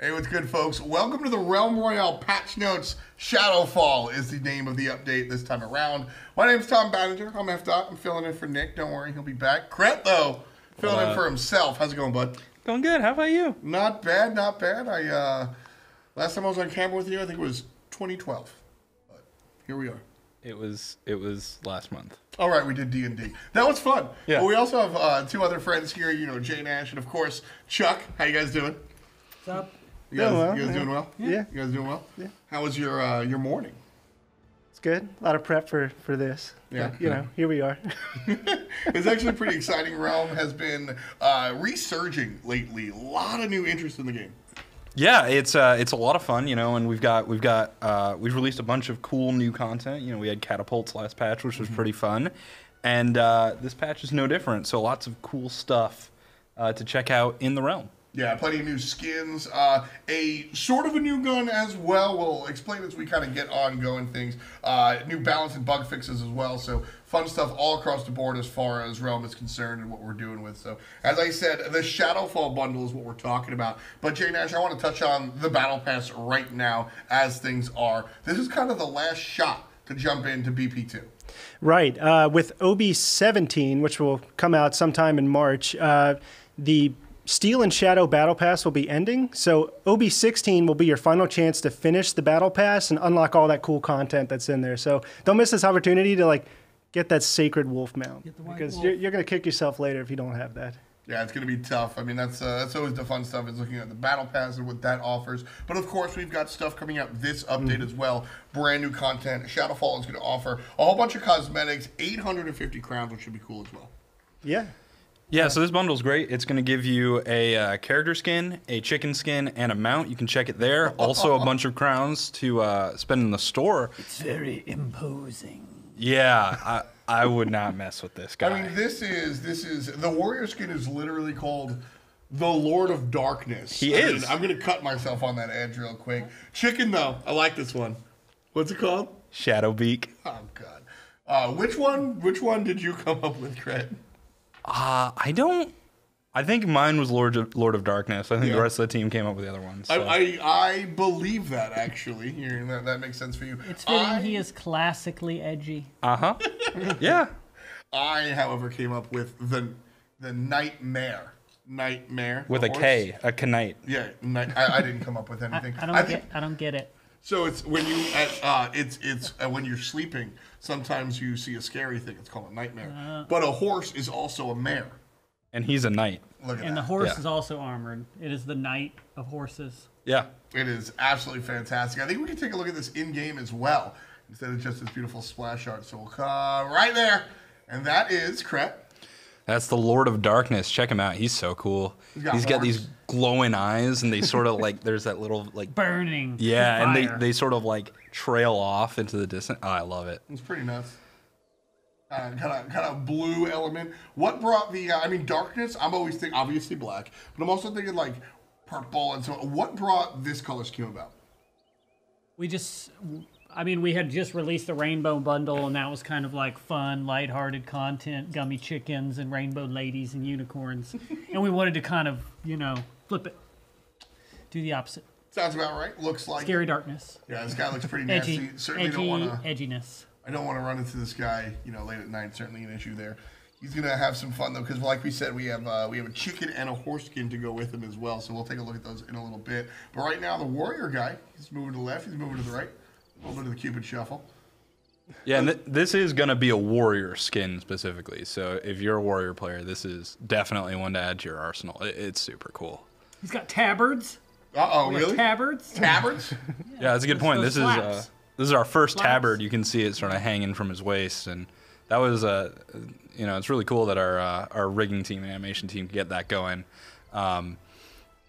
Hey, what's good, folks? Welcome to the Realm Royale patch notes. Shadowfall is the name of the update this time around. My name's Tom Banninger. I'm FDOT. I'm filling in for Nick. Don't worry, he'll be back. Cret, though, filling in for himself. How's it going, bud? Going good. How about you? Not bad, not bad. Last time I was on camera with you, I think it was 2012. But here we are. It was last month. All right, we did D&D. That was fun. Yeah. But we also have two other friends here, Jay Nash and, of course, Chuck. How you guys doing? What's up? You guys Doing doing well? Yeah. You guys doing well? Yeah. How was your morning? It's good. A lot of prep for this. Yeah. But, here we are. It's actually pretty exciting. Realm has been resurging lately. A lot of new interest in the game. Yeah, it's a lot of fun, and we've released a bunch of cool new content. We had catapults last patch, which was pretty fun, and this patch is no different. So lots of cool stuff to check out in the realm. Yeah, plenty of new skins. A sort of a new gun as well. We'll explain as we kind of get on going things. New balance and bug fixes as well. So fun stuff all across the board as far as Realm is concerned and what we're doing with. So as I said, the Shadowfall Bundle is what we're talking about. But Jay Nash, I want to touch on the Battle Pass right now as things are. This is kind of the last shot to jump into BP2. Right. With OB17, which will come out sometime in March, the Steel and Shadow Battle Pass will be ending, so OB16 will be your final chance to finish the Battle Pass and unlock all that cool content that's in there. So don't miss this opportunity to get that Sacred Wolf mount, because you're going to kick yourself later if you don't have that. Yeah, it's going to be tough. I mean, that's always the fun stuff, is looking at the Battle Pass and what that offers. But, of course, we've got stuff coming out this update as well. Brand new content. Shadowfall is going to offer a whole bunch of cosmetics, 850 crowns, which should be cool as well. Yeah. Yeah, so this bundle's great. It's going to give you a character skin, a chicken skin, and a mount. You can check it there. Also, a bunch of crowns to spend in the store. It's very imposing. Yeah, I would not mess with this guy. I mean, this is the warrior skin is literally called the Lord of Darkness. He is. I'm going to cut myself on that edge real quick. Chicken, though, I like this one. What's it called? Shadowbeak. Oh, God. Which one did you come up with, Cret? I think mine was Lord of Darkness. I think the rest of the team came up with the other ones. So. I believe that, actually. That makes sense for you. It's fitting he is classically edgy. Uh-huh. Yeah. I, however, came up with the Nightmare. Nightmare. With a horse. K, a Knight. Yeah, I didn't come up with anything. I don't get it. So it's when you when you're sleeping, sometimes you see a scary thing. It's called a nightmare. But a horse is also a mare. And he's a knight. Look at And that. the horse Yeah. is also armored. It is the knight of horses. Yeah. It is absolutely fantastic. I think we can take a look at this in-game as well, instead of just this beautiful splash art. So we'll come right there. And that is, Cret. That's the Lord of Darkness. Check him out. He's so cool. He's got these glowing eyes, and they sort of there's that little Burning. Yeah, fire. and they sort of trail off into the distance. Oh, I love it. It's pretty nuts. Kind of blue element. What brought the? Darkness. I'm always thinking obviously black, but I'm also thinking purple and so. What brought this color scheme about? We had just released the Rainbow Bundle, and that was kind of fun, lighthearted content, gummy chickens and rainbow ladies and unicorns. And we wanted to kind of, flip it. Do the opposite. Sounds about right. Looks like Scary darkness. Yeah, this guy looks pretty nasty. Edgy. Certainly don't want to. Edginess. I don't want to run into this guy, late at night. Certainly an issue there. He's gonna have some fun though, because like we said, we have a chicken and a horse skin to go with him as well. So we'll take a look at those in a little bit. But right now, the warrior guy, he's moving to the left. He's moving to the right. A little bit of the Cupid shuffle. Yeah, and this is going to be a warrior skin specifically. So if you're a warrior player, this is definitely one to add to your arsenal. It's super cool. He's got tabards. Uh-oh, really? Tabards? Tabards? Yeah, that's a good point. Those This is our first tabard. You can see it sort of hanging from his waist, and that was it's really cool that our rigging team and animation team could get that going.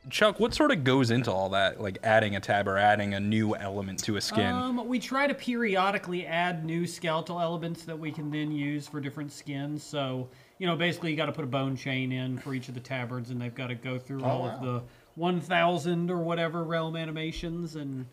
Chuck, what sort of goes into all that, adding a tab or adding a new element to a skin? We try to periodically add new skeletal elements that we can then use for different skins. So, basically you got to put a bone chain in for each of the tabards, and they've got to go through all of the 1,000 or whatever realm animations and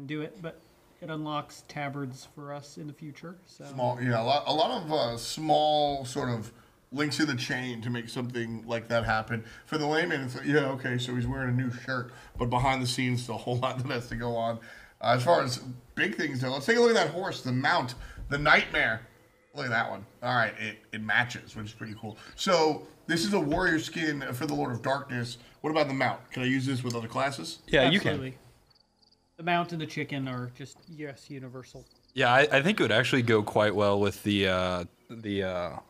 do it. But it unlocks tabards for us in the future. So Small, a lot of small sort of links in the chain to make something like that happen. For the layman, it's like, yeah, okay, so he's wearing a new shirt, but behind the scenes, there's a whole lot that has to go on. As far as big things though, let's take a look at that horse, the mount, the Nightmare. Look at that one. All right, it matches, which is pretty cool. So this is a warrior skin for the Lord of Darkness. What about the mount? Can I use this with other classes? Yeah, Absolutely. you can. The mount and the chicken are just, yes, universal. Yeah, I think it would actually go quite well with the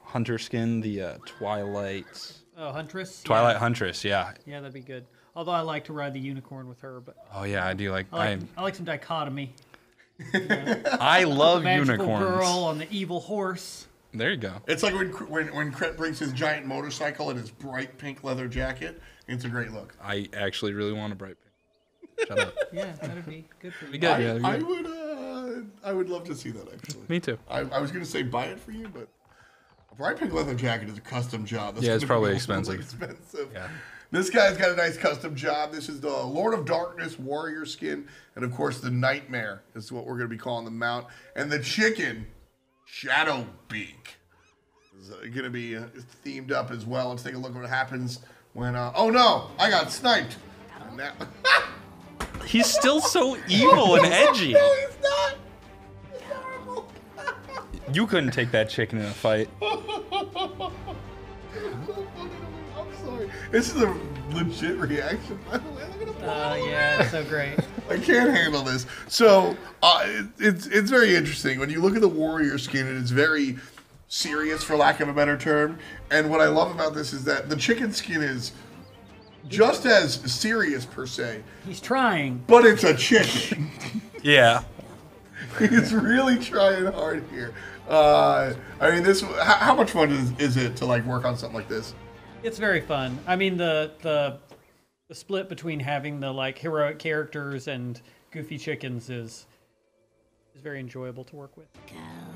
hunter skin, the Twilight. Oh, Huntress? Twilight Yeah. Huntress, yeah. Yeah, that'd be good. Although I like to ride the unicorn with her, but Oh yeah, I do like. I like some dichotomy. I love Magical unicorns. girl on the evil horse. There you go. It's like when Kret brings his giant motorcycle and his bright pink leather jacket. It's a great look. I actually really want a bright pink. Shut up. Yeah, that'd be good for you. Be good. Yeah, be good. I would love to see that actually. Me too. I was gonna say buy it for you, but a bright pink leather jacket is a custom job. That's Yeah, it's gonna be probably really expensive. Yeah. This guy's got a nice custom job. This is the Lord of Darkness warrior skin, and of course the Nightmare is what we're gonna be calling the mount, and the chicken, Shadowbeak, is gonna be themed up as well. Let's take a look at what happens when. Oh no, I got sniped. And that- He's still so evil and edgy. No, he's not. It's horrible. You couldn't take that chicken in a fight. I'm sorry. This is a legit reaction, by the way. Look at him. Yeah, it's so great. I can't handle this. So it's very interesting. When you look at the warrior skin, it is very serious, for lack of a better term. And what I love about this is that the chicken skin is just as serious per se, He's trying. but it's a chicken. Yeah. He's really trying hard here. I mean, this. How much fun is it to like work on something like this? It's very fun. I mean, the split between having the like heroic characters and goofy chickens is very enjoyable to work with.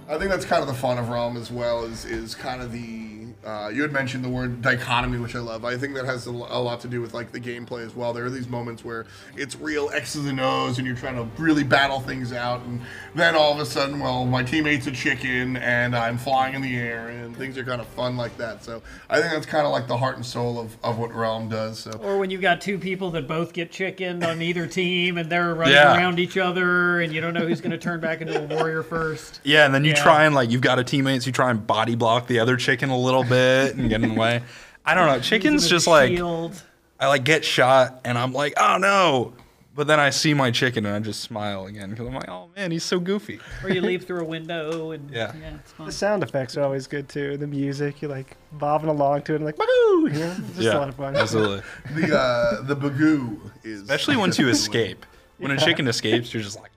I think that's kind of the fun of Realm as well, is kind of the, you had mentioned the word dichotomy, which I love. I think that has a lot to do with like the gameplay as well. There are these moments where it's real X's and O's and you're trying to really battle things out, and then all of a sudden, well, my teammate's a chicken and I'm flying in the air, and things are kind of fun like that. So I think that's kind of like the heart and soul of what Realm does. So. Or when you've got two people that both get chickened on either team and they're running Yeah. around each other and you don't know who's going to turn back into a warrior first. Yeah, and then you Yeah. try and like you've got a teammate, so you try and body block the other chicken a little bit and get in the way. I don't know. Chicken's Using just a like shield. I like get shot and I'm like, oh no. But then I see my chicken and I just smile again because I'm like, oh man, he's so goofy. Or you leap through a window and Yeah. it's fun. The sound effects are always good too. The music, you're like bobbing along to it and like, woohoo! You know, it's just a lot of fun. Absolutely. The bagoo is Especially once you escape. When a chicken escapes, you're just like,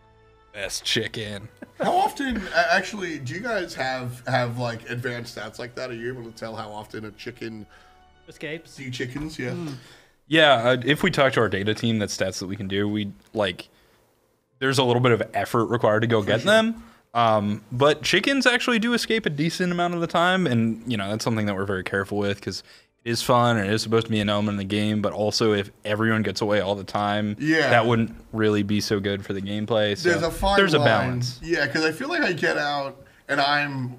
best chicken. How often, actually, do you guys have like advanced stats like that? Are you able to tell how often a chicken Escapes. see chickens? Yeah. Yeah, if we talk to our data team, that's stats that we can do. We like, there's a little bit of effort required to go get them. But chickens actually do escape a decent amount of the time, and you know that's something that we're very careful with because it is fun and it is supposed to be an element in the game. But also, if everyone gets away all the time, Yeah. that wouldn't really be so good for the gameplay. So There's a fine there's line. a balance. Yeah, because I feel like I get out and I'm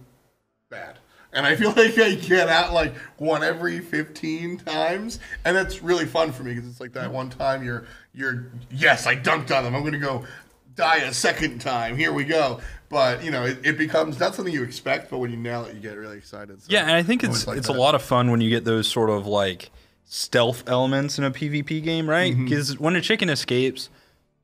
bad. And I feel like I get out like one every 15 times. And that's really fun for me because it's like that one time you're yes, I dunked on them. I'm going to go die a second time. Here we go. But, you know, it becomes not something you expect, but when you nail it, you get really excited. So Yeah, and I think always it's like it's that. a lot of fun when you get those sort of like stealth elements in a PvP game, right? Mm-hmm. Because when a chicken escapes,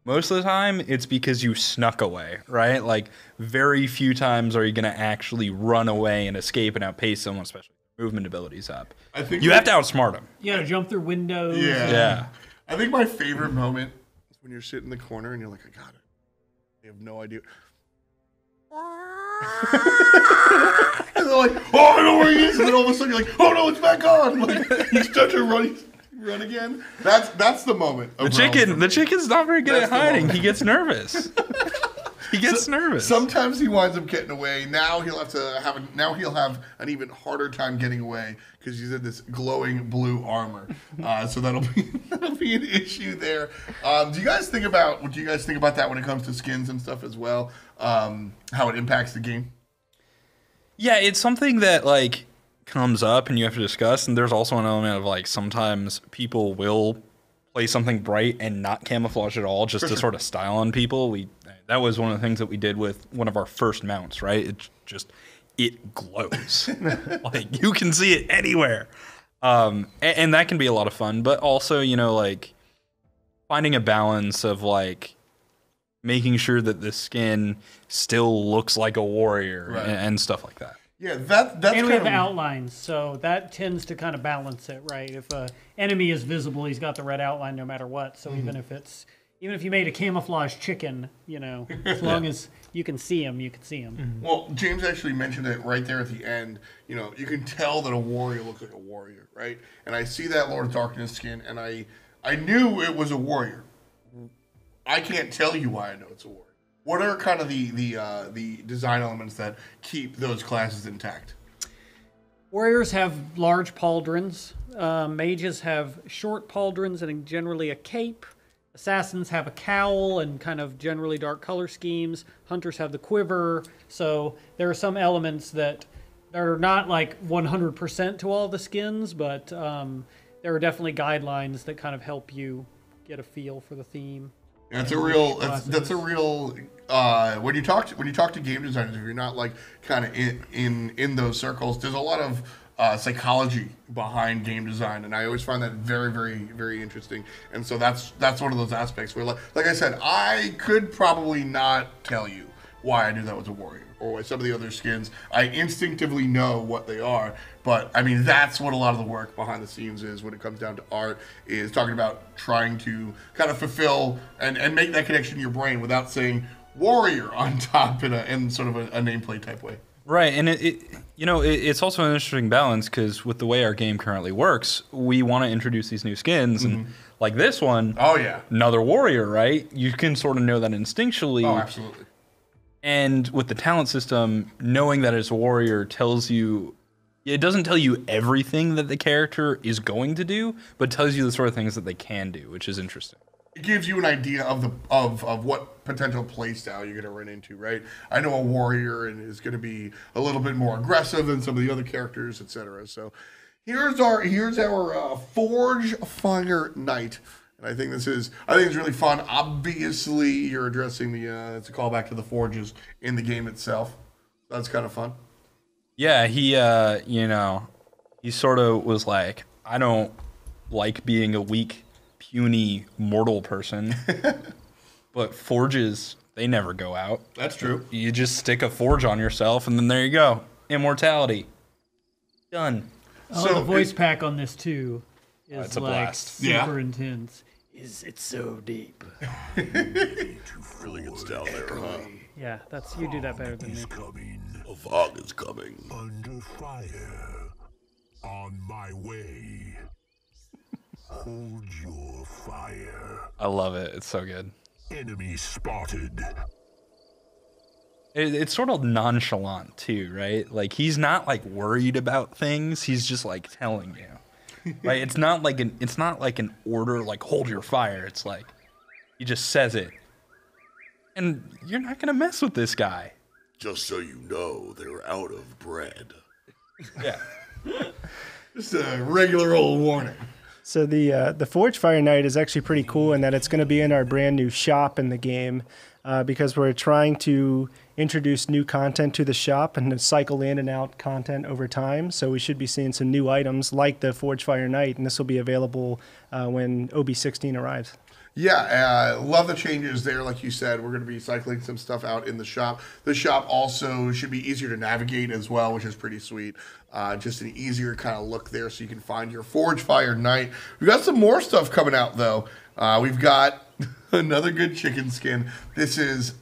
most of the time it's because you snuck away, right? Like very few times are you going to actually run away and escape and outpace someone, especially with movement abilities up. I think You have to outsmart them. You gotta jump through windows. Yeah. Yeah. I think my favorite moment is when you're sitting in the corner and you're like, I got it. You have no idea. And they're like, oh, I know where he is. And then all of a sudden you're like, oh no, it's back on. Like you start to run again. That's the moment. Of The chicken's not very good That's at the hiding. moment. He gets nervous. He gets nervous. Sometimes he winds up getting away. Now he'll have an even harder time getting away because he's in this glowing blue armor. So that'll be an issue there. Do you guys think about that when it comes to skins and stuff as well? How it impacts the game? Yeah, it's something that like comes up and you have to discuss, and there's also an element of like sometimes people will play something bright and not camouflage at all just to sort of style on people. That was one of the things that we did with one of our first mounts, right? It glows. Like you can see it anywhere. And that can be a lot of fun, but also, you know, like finding a balance of like making sure that the skin still looks like a warrior and stuff like that. Yeah, that's and we have outlines, so that tends to kind of balance it, right? If an enemy is visible, he's got the red outline no matter what. So even if you made a camouflage chicken, you know, as long as you can see him, you can see him. Well, James actually mentioned it right there at the end. You know, you can tell that a warrior looks like a warrior, right? And I see that Lord of Darkness skin, and I knew it was a warrior. I can't tell you why I know it's a warrior. What are kind of the design elements that keep those classes intact? Warriors have large pauldrons. Mages have short pauldrons and generally a cape. Assassins have a cowl and kind of generally dark color schemes. Hunters have the quiver. So there are some elements that are not like 100% to all the skins, but there are definitely guidelines that kind of help you get a feel for the theme. That's a real. When you talk to game designers, if you're not like kind of in those circles, there's a lot of psychology behind game design, and I always find that very, very, very interesting. And so that's one of those aspects where, like I said, I could probably not tell you why I knew that was a warrior or why some of the other skins. I instinctively know what they are, but I mean that's what a lot of the work behind the scenes is when it comes down to art, is talking about trying to kind of fulfill and make that connection in your brain without saying warrior on top in sort of a nameplate type way. Right, and it's also an interesting balance because with the way our game currently works, we want to introduce these new skins, and like this one, another warrior, right? You can sort of know that instinctually. Oh, absolutely. And with the talent system, knowing that it's a warrior tells you, it doesn't tell you everything that the character is going to do, but tells you the sort of things that they can do, which is interesting. It gives you an idea of what potential playstyle you're going to run into, right? I know a warrior and is going to be a little bit more aggressive than some of the other characters, etc. So here's our Forge Fire Knight. And I think it's really fun. Obviously, you're addressing it's a callback to the forges in the game itself. That's kind of fun. Yeah, he sort of was like, I don't like being a weak, puny, mortal person, but forges, they never go out. That's true. You just stick a forge on yourself, and then there you go. Immortality. Done. So the voice pack on this, too, is it's a like blast. super intense. It's so deep. Really gets down there, huh? Yeah, you do that better than me. A fog is coming. Under fire. On my way. Hold your fire. I love it. It's so good. Enemy spotted. It's sort of nonchalant too, right? Like he's not like worried about things. He's just like telling you. Right? It's not like an order like hold your fire. It's like he just says it. And you're not going to mess with this guy. Just so you know, they're out of bread. Yeah. Just a regular old warning. So the Forge Fire Knight is actually pretty cool in that it's going to be in our brand new shop in the game because we're trying to introduce new content to the shop and to cycle in and out content over time. So we should be seeing some new items like the Forge Fire Knight, and this will be available when OB16 arrives. Yeah, love the changes there. Like you said, we're going to be cycling some stuff out in the shop. The shop also should be easier to navigate as well, which is pretty sweet. Just an easier kind of look there so you can find your Forge Fire Knight. We've got some more stuff coming out, though. We've got another good chicken skin. This is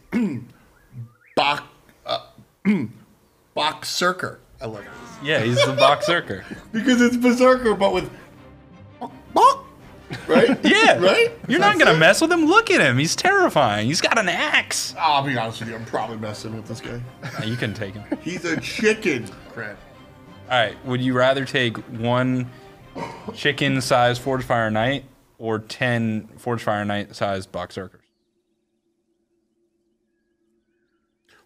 Berserker. I love it. Yeah, he's the Berserker. Because it's Berserker, but with... Right? Yeah. Right? You're not going to mess with him. Look at him. He's terrifying. He's got an axe. I'll be honest with you. I'm probably messing with this guy. You can take him. He's a chicken. Crap. All right. Would you rather take one chicken-sized Forge Fire Knight or 10 Forge Fire Knight-sized Berserkers?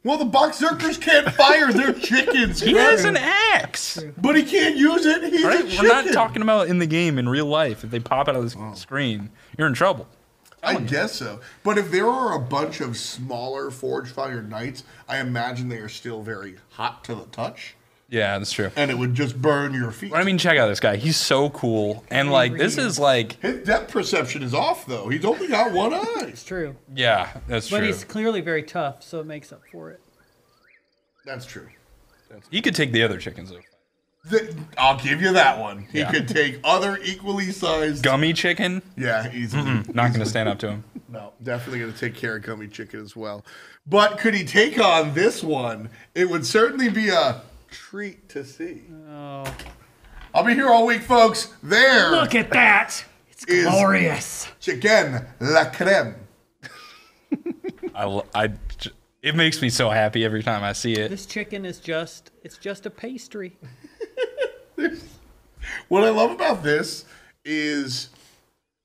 Well, the Berserkers can't fire their chickens. He has an axe. But he can't use it. He's a chicken. We're not talking about in the game, in real life. If they pop out of the screen, you're in trouble. I guess so. But if there are a bunch of smaller Forge Fire Knights, I imagine they are still very hot to the touch. Yeah, that's true. And it would just burn your feet. I mean, check out this guy. He's so cool. And, like, this is, like... His depth perception is off, though. He's only got one eye. It's true. Yeah, that's true. But he's clearly very tough, so it makes up for it. That's true. He could take the other chickens, though. I'll give you that one. He could take other equally sized... Gummy chicken? Yeah, easily. Not going to stand up to him. No, definitely going to take care of Gummy Chicken as well. But could he take on this one? It would certainly be a treat to see. Oh. I'll be here all week, folks. There. Look at that. It's glorious. Chicken la creme. It makes me so happy every time I see it. This chicken is just a pastry. What I love about this is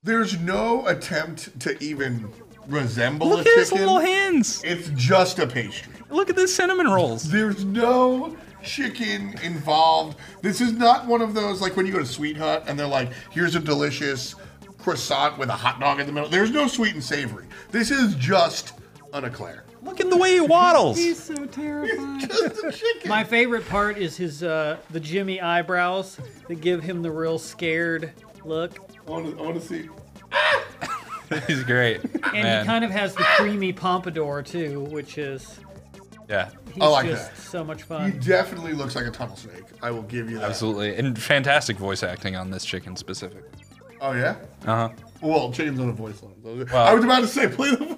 there's no attempt to even resemble Look a at chicken. his little hands. It's just a pastry. Look at the cinnamon rolls. There's no chicken involved. This is not one of those, like when you go to Sweet Hut and they're like, here's a delicious croissant with a hot dog in the middle. There's no sweet and savory. This is just an eclair. Look at the way he waddles. He's so terrifying. Just a chicken. My favorite part is his the Jimmy eyebrows that give him the real scared look. I want to see. He's great. And he kind of has the creamy pompadour too, which is Yeah. he's I like just that. so much He fun. definitely looks like a tunnel snake. I will give you that. Absolutely. And fantastic voice acting on this chicken specifically. Oh, yeah? Uh-huh. Well, chickens on a voice line. Well- I was about to say, play the.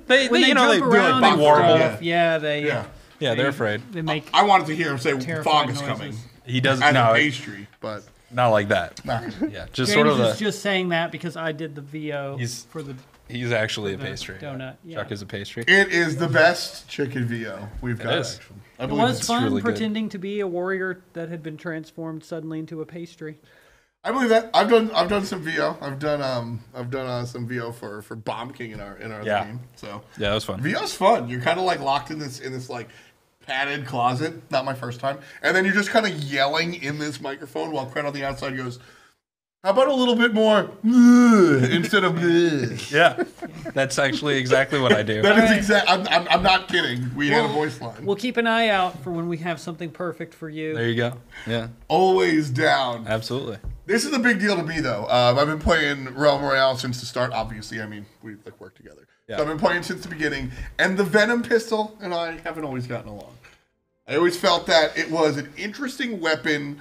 They When they you know, jump they around like and warble. stuff, yeah, they Yeah. Yeah, they're afraid. they make I wanted to hear him say terrifying fog is noises. coming. He doesn't As a no, pastry, but not like that. not gonna. Yeah, just James sort of is the just saying that because I did the VO He's- for the he's actually a the pastry. donut, yeah. Chuck is a pastry. It is the best chicken VO we've got. is. Actually. I It believe was it's fun really good. pretending to be a warrior that had been transformed suddenly into a pastry. I believe that. I've done some VO. I've done some VO for Bomb King in our Yeah. game. So Yeah, that was fun. VO's fun. You're kind of like locked in this like padded closet. Not my first time. And then you're just kind of yelling in this microphone while Cred on the outside goes, "How about a little bit more instead of?" Yeah. That's actually exactly what I do. That is exact. I'm not kidding. We had a voice line. We'll keep an eye out for when we have something perfect for you. There you go. Yeah. Always down. Absolutely. This is a big deal to me, though. I've been playing Royale since the start. Obviously, I mean, we like work together. Yeah. So I've been playing since the beginning, and the Venom Pistol and I haven't always gotten along. I always felt that it was an interesting weapon,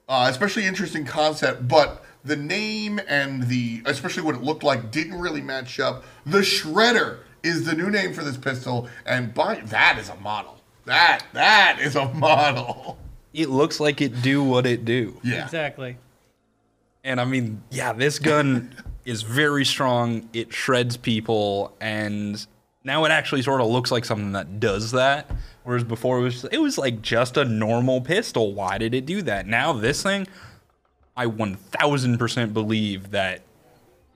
especially interesting concept, but the name and especially what it looked like, didn't really match up. The Shredder is the new name for this pistol, and that is a model. That is a model. It looks like it do what it do. Yeah. Exactly. And I mean, yeah, this gun is very strong. It shreds people, and now it actually sort of looks like something that does that. Whereas before it was like just a normal pistol. Why did it do that? Now this thing, I 1000% believe that,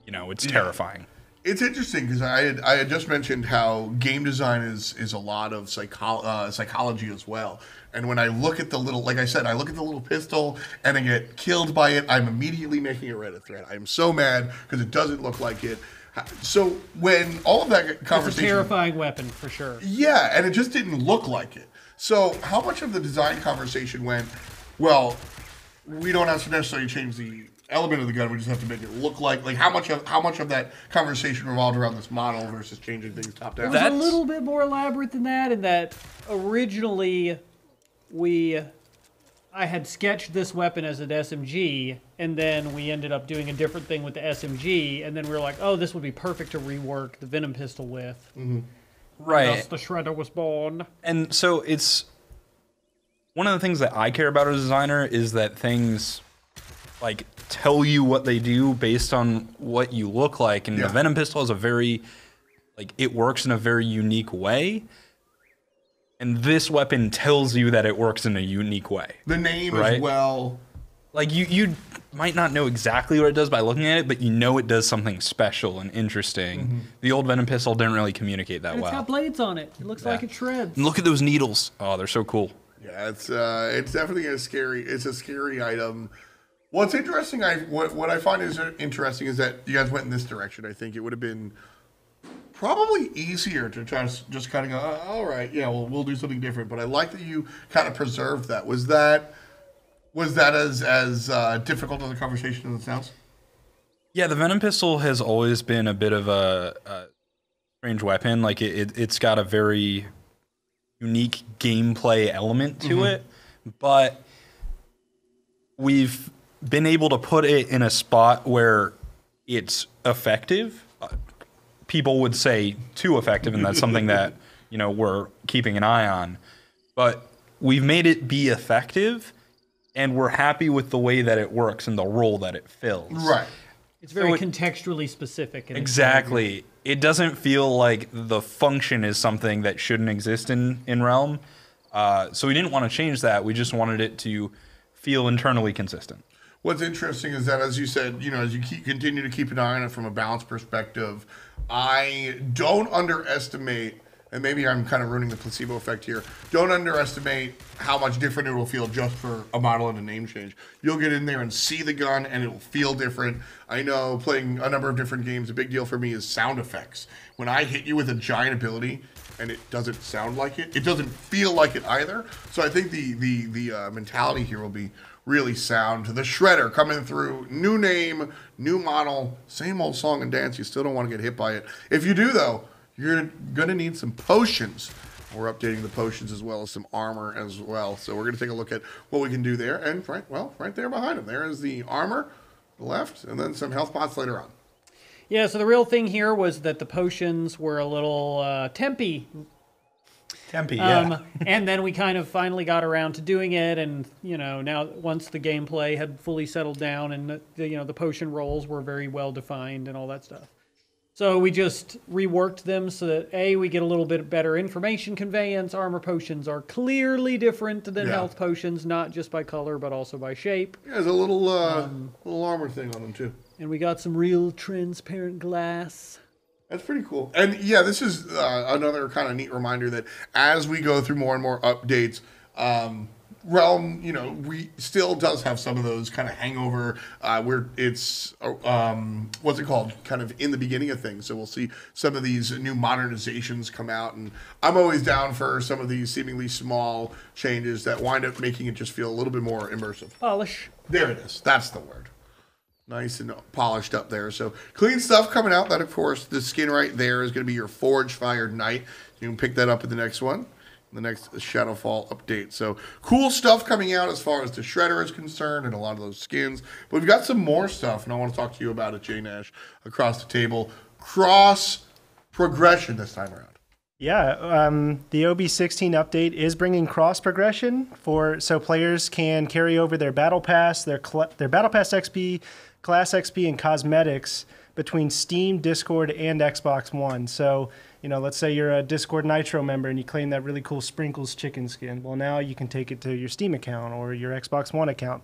it's terrifying. It's interesting because I had just mentioned how game design is a lot of psychology as well. And when I look at the little, like I said, I look at the little pistol and I get killed by it, I'm immediately making a Reddit thread. I am so mad because it doesn't look like it. So when all of that conversation, It's a terrifying weapon for sure. yeah, and it just didn't look like it. So how much of the design conversation went, well, we don't have to necessarily change the element of the gun, we just have to make it look like how much of that conversation revolved around this model versus changing things top down? It was a little bit more elaborate than that, in that originally I had sketched this weapon as an SMG, and then we ended up doing a different thing with the SMG, and then we were like, oh, this would be perfect to rework the Venom pistol with. Mm-hmm. Right. Thus the Shredder was born. And so it's one of the things that I care about as a designer is that things like tell you what they do based on what you look like. And Yeah. the Venom pistol is it works in a very unique way. And this weapon tells you that it works in a unique way. The name Right. as well. Like you might not know exactly what it does by looking at it, but you know it does something special and interesting. The old Venom Pistol didn't really communicate that And it's well. got blades on it. It looks like it shreds. And look at those needles. Oh, they're so cool. Yeah, it's definitely a scary item. What's interesting, what I find is interesting is that you guys went in this direction. I think it would have been probably easier to try to just kind of go, all right, yeah, well, we'll do something different. But I like that you kind of preserved that. Was that as difficult of a conversation as it sounds? Yeah, the Venom Pistol has always been a bit of a strange weapon. Like it's got a very unique gameplay element to it, but we've been able to put it in a spot where it's effective. People would say too effective, and that's something that we're keeping an eye on. But we've made it be effective, and we're happy with the way that it works and the role that it fills. Right. It's very contextually specific. Exactly. It doesn't feel like the function is something that shouldn't exist in Realm. So we didn't want to change that. We just wanted it to feel internally consistent. What's interesting is that, as you said, as you continue to keep an eye on it from a balance perspective, I don't underestimate, and maybe I'm kind of ruining the placebo effect here, don't underestimate how much different it will feel just for a model and a name change. You'll get in there and see the gun, and it will feel different. I know playing a number of different games, a big deal for me is sound effects. When I hit you with a giant ability, and it doesn't sound like it, it doesn't feel like it either. So I think the mentality here will be really sound. The Shredder coming through, new name, new model, same old song and dance. You still don't want to get hit by it. If you do, though, you're going to need some potions. We're updating the potions as well as some armor as well. So we're going to take a look at what we can do there. And right there behind him, there is the armor, the left, and then some health pots later on. Yeah, so the real thing here was that the potions were a little tempy. Tempy, yeah. And then we kind of finally got around to doing it, and now once the gameplay had fully settled down, and the potion rolls were very well defined and all that stuff. So we just reworked them so that we get a little bit better information conveyance. Armor potions are clearly different than health potions, not just by color but also by shape. Yeah, there's a little armor thing on them too. And we got some real transparent glass. That's pretty cool. And yeah, this is another kind of neat reminder that as we go through more and more updates, Realm, we still does have some of those kind of hangover where it's, what's it called? Kind of in the beginning of things. So we'll see some of these new modernizations come out. And I'm always down for some of these seemingly small changes that wind up making it just feel a little bit more immersive. Polish. There it is. That's the word. Nice and polished up there. So clean stuff coming out. That, of course, the skin right there is going to be your Forge Fired Knight. You can pick that up in the next one, the next Shadowfall update. So cool stuff coming out as far as the Shredder is concerned and a lot of those skins. But we've got some more stuff, and I want to talk to you about it, Jay Nash, across the table. Cross progression this time around. Yeah, the OB16 update is bringing cross progression so players can carry over their battle pass, their battle pass XP, class XP, and cosmetics between Steam, Discord, and Xbox One. So, let's say you're a Discord Nitro member and you claim that really cool Sprinkles chicken skin. Well, now you can take it to your Steam account or your Xbox One account.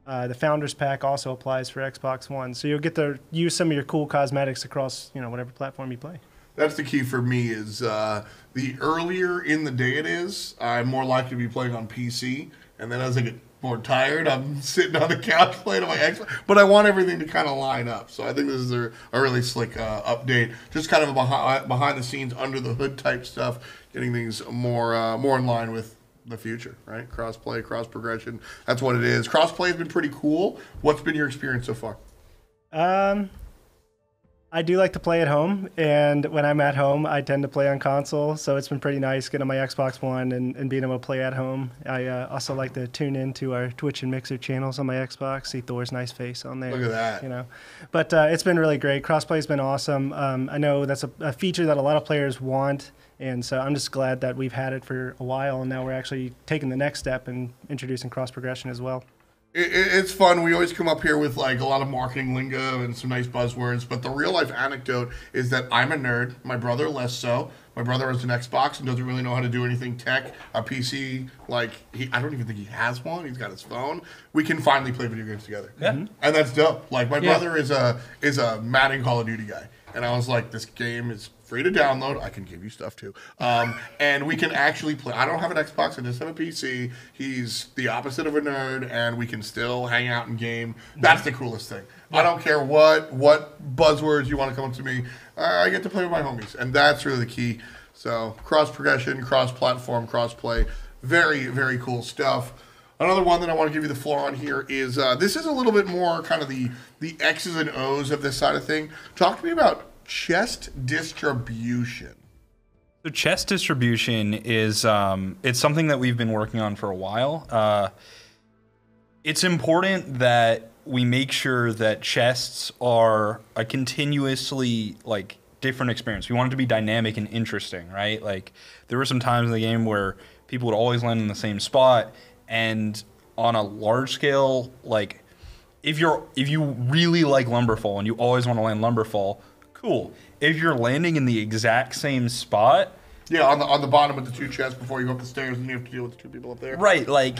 The Founders Pack also applies for Xbox One. So you'll get to use some of your cool cosmetics across, whatever platform you play. That's the key for me is the earlier in the day it is, I'm more likely to be playing on PC. And then as I get more tired, I'm sitting on the couch playing on my Xbox. But I want everything to kind of line up. So I think this is a really slick update. Just kind of a behind the scenes, under the hood type stuff, getting things more in line with the future, right? Cross-play, cross-progression. That's what it is. Cross-play has been pretty cool. What's been your experience so far? I do like to play at home, and when I'm at home, I tend to play on console, so it's been pretty nice getting on my Xbox One and being able to play at home. I also like to tune into our Twitch and Mixer channels on my Xbox, see Thor's nice face on there. Look at that. But it's been really great. Crossplay's been awesome. I know that's a feature that a lot of players want, and so I'm just glad that we've had it for a while, and now we're actually taking the next step and introducing cross progression as well. It's fun. We always come up here with like a lot of marketing lingo and some nice buzzwords, but the real life anecdote is that I'm a nerd. My brother less so. My brother has an Xbox and doesn't really know how to do anything tech. A PC, like I don't even think he has one. He's got his phone. We can finally play video games together. Yeah. And that's dope. Like my brother is a Madden Call of Duty guy, and I was like, this game is free to download. I can give you stuff too. And we can actually play. I don't have an Xbox. I just have a PC. He's the opposite of a nerd, and we can still hang out and game. That's the coolest thing. I don't care what buzzwords you want to come up to me. I get to play with my homies, and that's really the key. So cross progression, cross platform, cross play, very very cool stuff. Another one that I want to give you the floor on here is this is a little bit more kind of the X's and O's of this side of thing. Talk to me about chest distribution. So chest distribution is it's something that we've been working on for a while. It's important that we make sure that chests are a continuously like different experience. We want it to be dynamic and interesting, right? Like there were some times in the game where people would always land in the same spot, and on a large scale, like if you really like Lumberfall and you always want to land Lumberfall, cool. If you're landing in the exact same spot, yeah, on the bottom of the two chests before you go up the stairs, and you have to deal with the two people up there. Right, like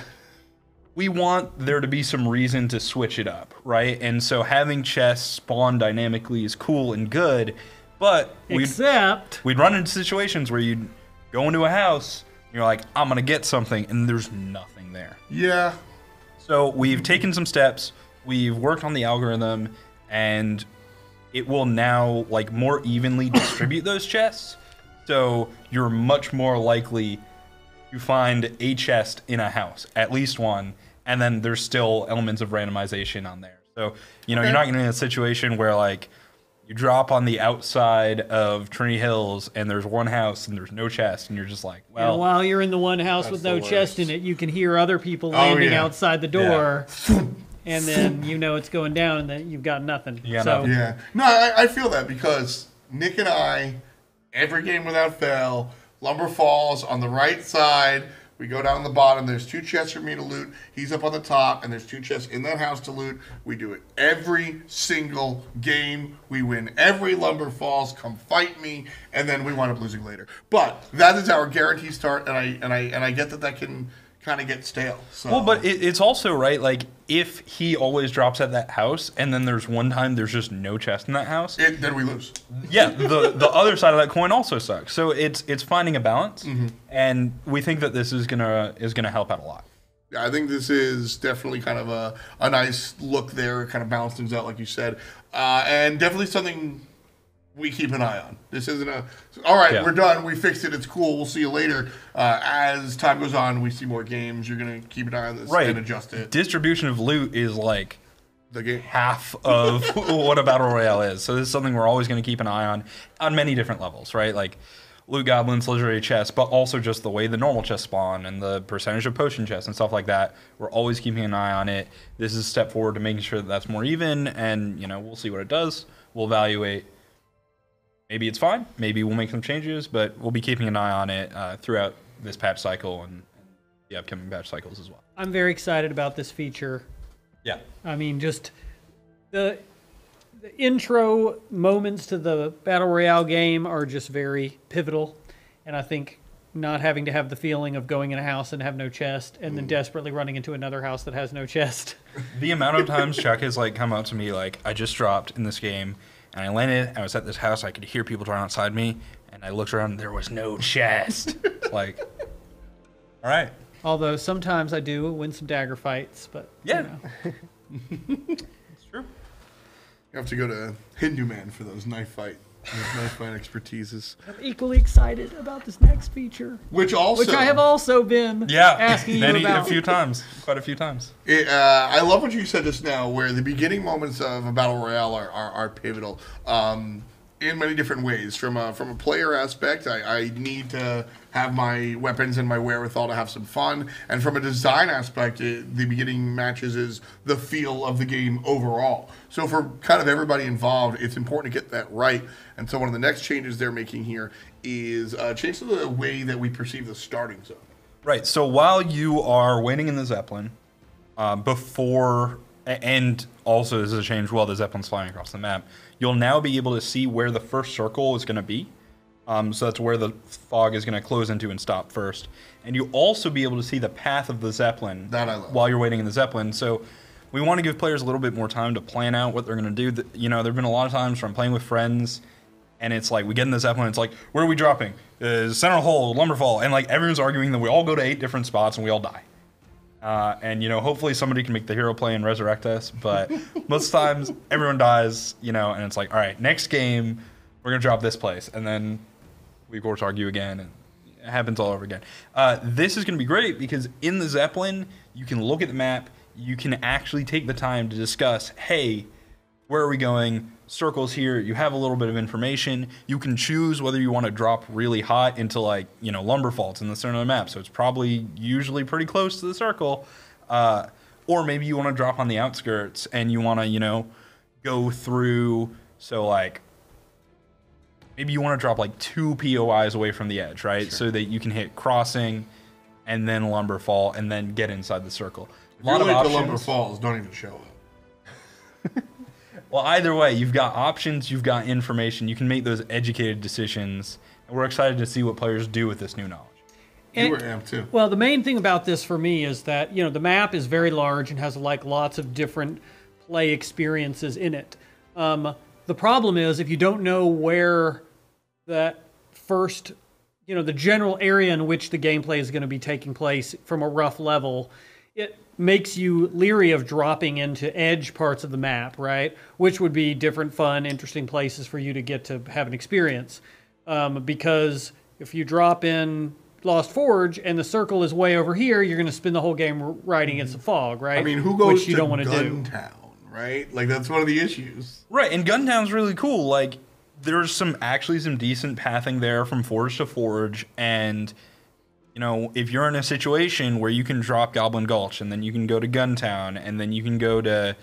we want there to be some reason to switch it up, right? And so having chests spawn dynamically is cool and good, but we'd run into situations where you'd go into a house, and you're like, I'm gonna get something, and there's nothing there. Yeah. So we've taken some steps, we've worked on the algorithm, and it will now like more evenly distribute those chests. So you're much more likely to find a chest in a house, at least one, and then there's still elements of randomization on there. So, you know, you're not gonna be in a situation where like you drop on the outside of Trinity Hills and there's one house and there's no chest, and you're just like, well. And while you're in the one house with no chest in it, you can hear other people landing outside the door. Yeah. And then you know it's going down, and then you've got nothing. Nothing. Yeah. No, I feel that because Nick and I, every game without fail, Lumber falls on the right side. We go down the bottom. There's two chests for me to loot. He's up on the top, and there's two chests in that house to loot. We do it every single game. We win every Lumber falls. Come fight me, and then we wind up losing later. But that is our guarantee start, and I get that can kind of get stale. So. Well, but it's also right. Like if he always drops at that house, and then there's one time there's just no chest in that house, then we lose. Yeah, the other side of that coin also sucks. So it's finding a balance, and we think that this is gonna help out a lot. Yeah, I think this is definitely kind of a nice look there, kind of balance things out, like you said, and definitely something we keep an eye on. This isn't all right, we're done, we fixed it, it's cool, we'll see you later. As time goes on, we see more games, you're going to keep an eye on this and adjust it. Distribution of loot is like the game. Half of what a Battle Royale is. So this is something we're always going to keep an eye on many different levels, right? Like loot goblins, legendary chests, but also just the way the normal chests spawn and the percentage of potion chests and stuff like that. We're always keeping an eye on it. This is a step forward to making sure that that's more even, and we'll see what it does. We'll evaluate. Maybe it's fine. Maybe we'll make some changes, but we'll be keeping an eye on it throughout this patch cycle and the upcoming patch cycles as well. I'm very excited about this feature. Yeah. I mean, just the intro moments to the Battle Royale game are just very pivotal. And I think not having to have the feeling of going in a house and have no chest and then desperately running into another house that has no chest. The amount of times Chuck has like come up to me like, I just dropped in this game, and I landed, I was at this house, I could hear people trying outside me, and I looked around, and there was no chest. Like, all right. Although sometimes I do win some dagger fights, but yeah. It's true. You have to go to Hindu Man for those knife fight expertises. I'm equally excited about this next feature. Which I have also been asking you about. Quite a few times. I love what you said just now, where the beginning moments of a Battle Royale are pivotal in many different ways. From a player aspect, I need to have my weapons and my wherewithal to have some fun. And from a design aspect, the beginning matches is the feel of the game overall. So for kind of everybody involved, it's important to get that right. And so one of the next changes they're making here is change to the way that we perceive the starting zone. Right. So while you are waiting in the Zeppelin, before, and also this is a change while the Zeppelin's flying across the map, you'll now be able to see where the first circle is going to be. So that's where the fog is going to close into and stop first. And you'll also be able to see the path of the Zeppelin while you're waiting in the Zeppelin. So we want to give players a little bit more time to plan out what they're going to do. You know, there have been a lot of times where I'm playing with friends, and it's like, we get in the Zeppelin, it's like, where are we dropping? Center Hole, Lumberfall, and like everyone's arguing that we all go to 8 different spots and we all die. And, you know, hopefully somebody can make the hero play and resurrect us, but most times everyone dies, you know, and it's like, all right, next game, we're going to drop this place. And then we, of course, argue again, and it happens all over again. This is going to be great because in the Zeppelin, you can look at the map, you can actually take the time to discuss, hey, where are we going? Circles here. You have a little bit of information. You can choose whether you want to drop really hot into, like, you know, Lumberfall. It's in the center of the map, so it's probably usually pretty close to the circle. Or maybe you want to drop on the outskirts and you want to, you know, go through. So, like, maybe you want to drop like 2 POIs away from the edge, right? Sure. So that you can hit crossing and then Lumberfall and then get inside the circle. If you're late to Lumberfalls, don't even show up. Well, either way, you've got options, you've got information, you can make those educated decisions, and we're excited to see what players do with this new knowledge. You were amped too. Well, the main thing about this for me is that, you know, the map is very large and has like lots of different play experiences in it. The problem is if you don't know where that first, you know, the general area in which the gameplay is going to be taking place from a rough level, it makes you leery of dropping into edge parts of the map, right? Which would be different, fun, interesting places for you to get to have an experience. Because if you drop in Lost Forge and the circle is way over here, you're going to spend the whole game riding against the fog, right? I mean, who goes Which you to don't want to do. Guntown, right? Like, that's one of the issues. Right, and Guntown's really cool. Like, there's some decent pathing there from Forge to Forge, and you know, if you're in a situation where you can drop Goblin Gulch, and then you can go to Guntown, and then you can go to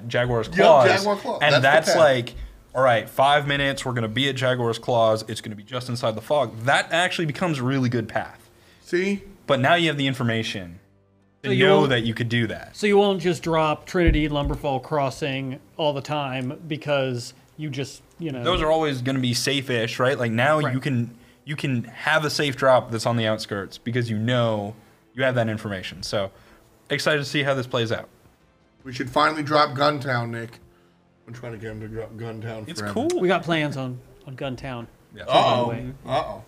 Jaguar's Claws, Jaguar Claw. And that's like, all right, 5 minutes, we're going to be at Jaguar's Claws, it's going to be just inside the fog. That actually becomes a really good path. See? But now you have the information to know that you could do that. So you won't just drop Trinity, Lumberfall Crossing all the time because you just, you know... Those are always going to be safe-ish, right? Like now you can have a safe drop that's on the outskirts because you know you have that information. So excited to see how this plays out. We should finally drop Guntown, Nick. I'm trying to get him to drop Guntown. It's forever. cool. We got plans on Guntown. Yeah. Uh-oh.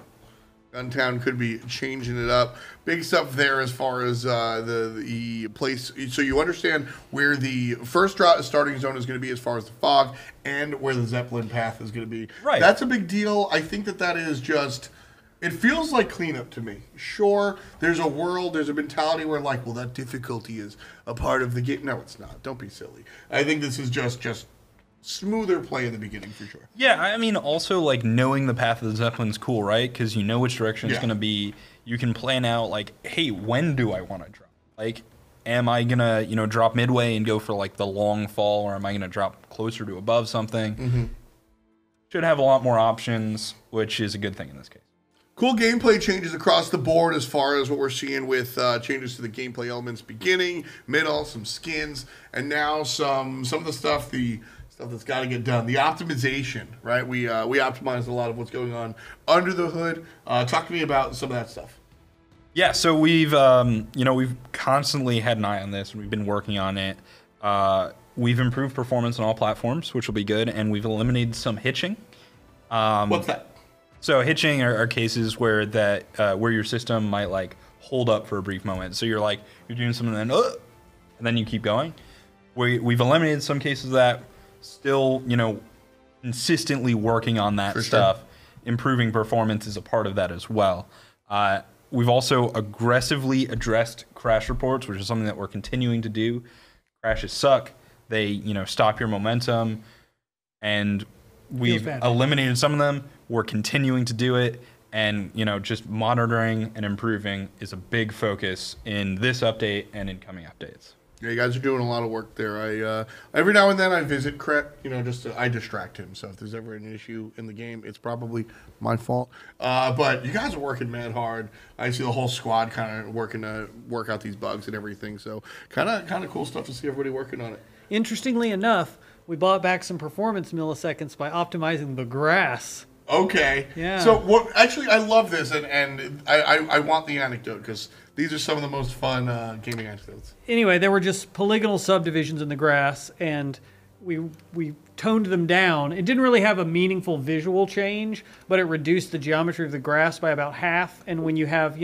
Guntown could be changing it up. Big stuff there as far as the place. So you understand where the first starting zone is going to be as far as the fog and where the Zeppelin path is going to be. Right. That's a big deal. I think that is just... It feels like cleanup to me. Sure, there's a mentality where, like, well, that difficulty is a part of the game. No, it's not. Don't be silly. I think this is just smoother play in the beginning for sure. Yeah, I mean, also, like, knowing the path of the Zeppelin's cool, right? Because you know which direction it's going to be. You can plan out, like, hey, when do I want to drop? Like, am I going to, you know, drop midway and go for, like, the long fall, or am I going to drop closer to above something? Mm-hmm. Should have a lot more options, which is a good thing in this case. Cool gameplay changes across the board as far as what we're seeing with changes to the gameplay elements beginning, middle, some skins, and now some of the stuff that's got to get done. The optimization, right? We optimized a lot of what's going on under the hood. Talk to me about some of that stuff. Yeah, so we've constantly had an eye on this, and we've been working on it. We've improved performance on all platforms, which will be good, and we've eliminated some hitching. What's that? So hitching are cases where where your system might like hold up for a brief moment. So you're doing something and then you keep going. We've eliminated some cases of that. Still, you know, consistently working on that stuff. Sure. Improving performance is a part of that as well. We've also aggressively addressed crash reports, which is something that we're continuing to do. Crashes suck. They, you know, stop your momentum, and we've eliminated some of them. We're continuing to do it, and, you know, just monitoring and improving is a big focus in this update and in coming updates. Yeah, you guys are doing a lot of work there. Every now and then I visit Cret, I distract him. So if there's ever an issue in the game, it's probably my fault. But you guys are working mad hard. I see the whole squad kind of working to work out these bugs and everything. So kind of cool stuff to see everybody working on it. Interestingly enough, we bought back some performance milliseconds by optimizing the grass. Okay. Yeah. So actually, I love this, and I want the anecdote because these are some of the most fun gaming anecdotes. Anyway, there were just polygonal subdivisions in the grass, and we toned them down. It didn't really have a meaningful visual change, but it reduced the geometry of the grass by about half. And when you have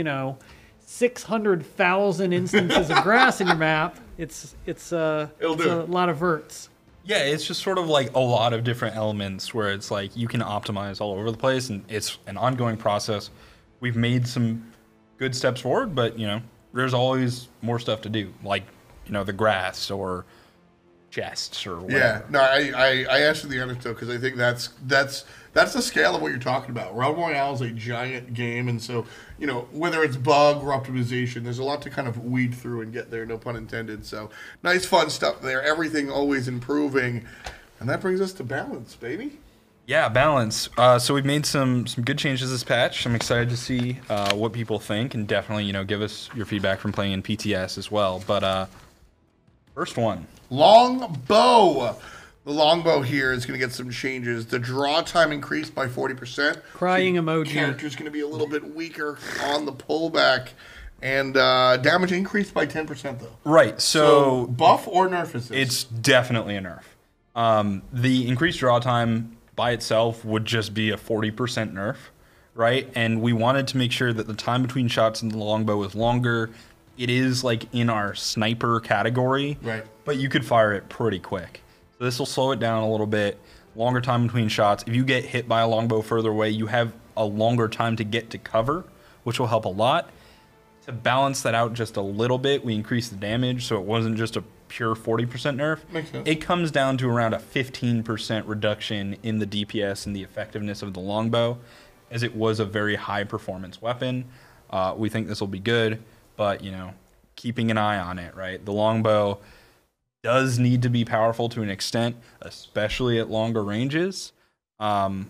600,000 instances of grass in your map, it's a lot of verts. Yeah, it's just sort of like a lot of different elements where it's like you can optimize all over the place, and it's an ongoing process. We've made some good steps forward, but there's always more stuff to do, like the grass or chests or whatever. Yeah, no, I asked you the anecdote because I think that's the scale of what you're talking about. Royale is a giant game, and so whether it's bug or optimization, there's a lot to kind of weed through and get there. No pun intended. So nice, fun stuff there. Everything always improving, and that brings us to balance, baby. Yeah, balance. So we've made some good changes this patch. I'm excited to see what people think, and definitely give us your feedback from playing in PTS as well. But first one, longbow. The longbow here is going to get some changes. The draw time increased by 40%. Crying emoji. Character's going to be a little bit weaker on the pullback. And damage increased by 10% though. Right. So buff or nerf is this? It's definitely a nerf. The increased draw time by itself would just be a 40% nerf, right? And we wanted to make sure that the time between shots in the longbow was longer. It is like in our sniper category, right? But you could fire it pretty quick. So this will slow it down a little bit. Longer time between shots. If you get hit by a longbow further away, you have a longer time to get to cover, which will help a lot. To balance that out just a little bit, we increased the damage, so it wasn't just a pure 40% nerf. Makes sense. It comes down to around a 15% reduction in the DPS and the effectiveness of the longbow, as it was a very high performance weapon. We think this will be good, but keeping an eye on it, right? The longbow does need to be powerful to an extent, especially at longer ranges. But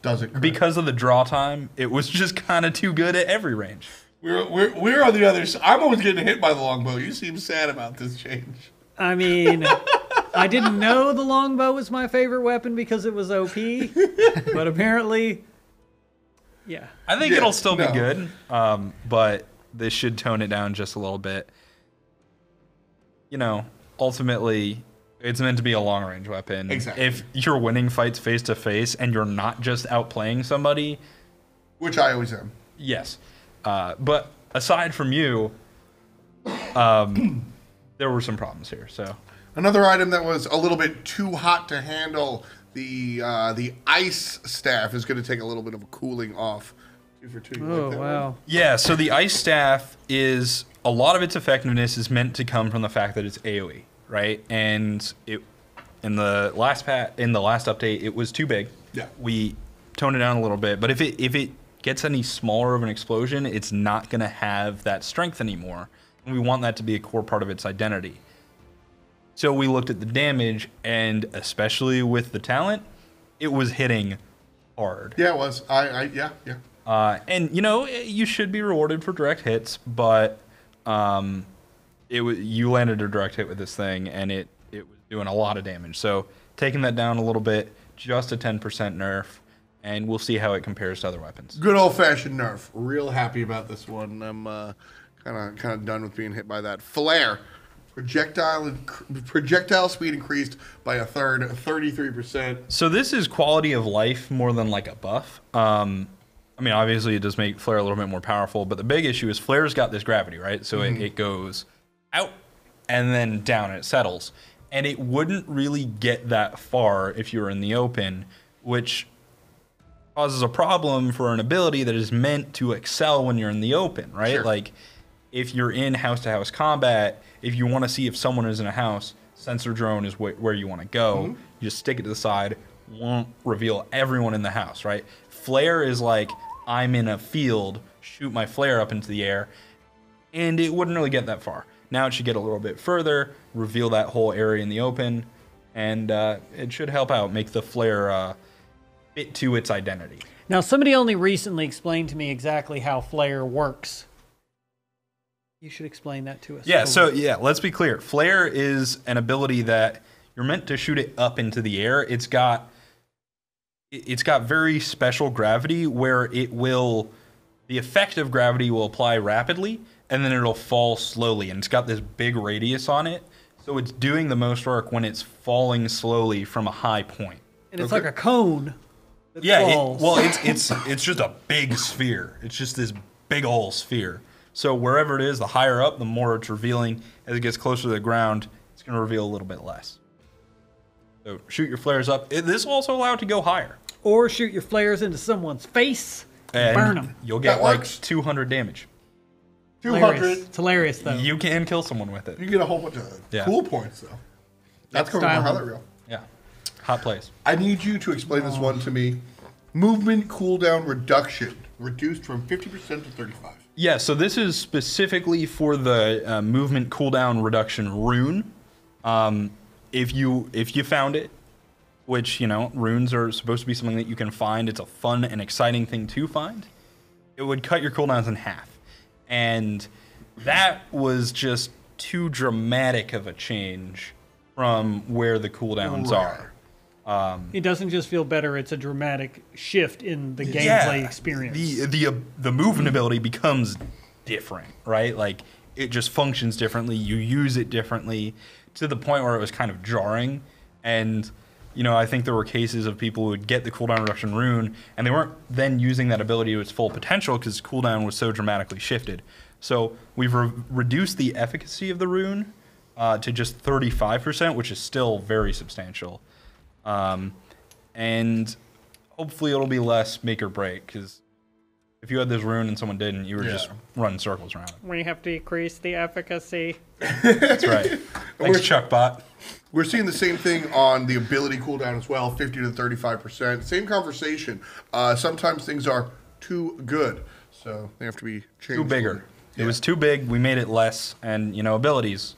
does it because of the draw time, it was just kind of too good at every range. We're on the other side. I'm always getting hit by the longbow. You seem sad about this change. I mean, I didn't know the longbow was my favorite weapon because it was OP, but apparently, yeah. I think it'll still be good, but this should tone it down just a little bit. Ultimately, it's meant to be a long-range weapon. Exactly. If you're winning fights face-to-face and you're not just outplaying somebody... Which I always am. Yes. But aside from you, there were some problems here. So another item that was a little bit too hot to handle, the ice staff is going to take a little bit of a cooling off. 2 for 2. Oh, wow. Yeah, so the ice staff is... A lot of its effectiveness is meant to come from the fact that it's AoE, right? And in the last update, it was too big. Yeah. We toned it down a little bit, but if it gets any smaller of an explosion, it's not going to have that strength anymore. And we want that to be a core part of its identity. So we looked at the damage, and especially with the talent, it was hitting hard. Yeah, it was. Yeah. And you should be rewarded for direct hits, but you landed a direct hit with this thing, and it was doing a lot of damage. So taking that down a little bit, just a 10% nerf, and we'll see how it compares to other weapons. Good old-fashioned nerf. Real happy about this one. I'm kind of done with being hit by that. Flare. Projectile speed increased by a third, 33%. So this is quality of life more than like a buff. I mean, obviously, it does make Flare a little bit more powerful, but the big issue is Flare's got this gravity, right? So it goes out and then down, and it settles. And it wouldn't really get that far if you were in the open, which causes a problem for an ability that is meant to excel when you're in the open, right? Sure. Like, if you're in house-to-house combat, if you want to see if someone is in a house, sensor drone is where you want to go. You just stick it to the side, won't reveal everyone in the house, right? Flare is like, I'm in a field, shoot my flare up into the air, and it wouldn't really get that far. Now it should get a little bit further, reveal that whole area in the open, and it should help out, make the flare fit to its identity. Now, somebody only recently explained to me exactly how flare works. You should explain that to us. Yeah, so let's be clear. Flare is an ability that you're meant to shoot it up into the air. It's got very special gravity where the effect of gravity will apply rapidly and then it'll fall slowly. And it's got this big radius on it. So it's doing the most work when it's falling slowly from a high point. And it's like a cone. Yeah, it's just a big sphere. It's just this big old sphere. So wherever it is, the higher up, the more it's revealing. As it gets closer to the ground, it's going to reveal a little bit less. So shoot your flares up. This is also allowed to go higher. Or shoot your flares into someone's face and burn them. You'll get like 200 damage. 200. It's hilarious, though. You can kill someone with it. You get a whole bunch of cool points, though. That's coming from Highlight Reel. Yeah. Hot plays. I need you to explain this one to me. Movement cooldown reduction. Reduced from 50% to 35. Yeah, so this is specifically for the movement cooldown reduction rune. If you found it, which, runes are supposed to be something that you can find. It's a fun and exciting thing to find. It would cut your cooldowns in half. And that was just too dramatic of a change from where the cooldowns are. It doesn't just feel better, it's a dramatic shift in the gameplay experience. The movement ability becomes different, right? Like, it just functions differently. You use it differently to the point where it was kind of jarring. And, I think there were cases of people who would get the cooldown reduction rune, and they weren't then using that ability to its full potential because cooldown was so dramatically shifted. So we've reduced the efficacy of the rune to just 35%, which is still very substantial. And hopefully it'll be less make or break, because if you had this rune and someone didn't, you were just running circles around it. We have decreased the efficacy. That's right. Thanks, Chuckbot. We're seeing the same thing on the ability cooldown as well, 50 to 35%. Same conversation. Sometimes things are too good, so they have to be changed. Too bigger. Yeah. It was too big. We made it less. And, abilities.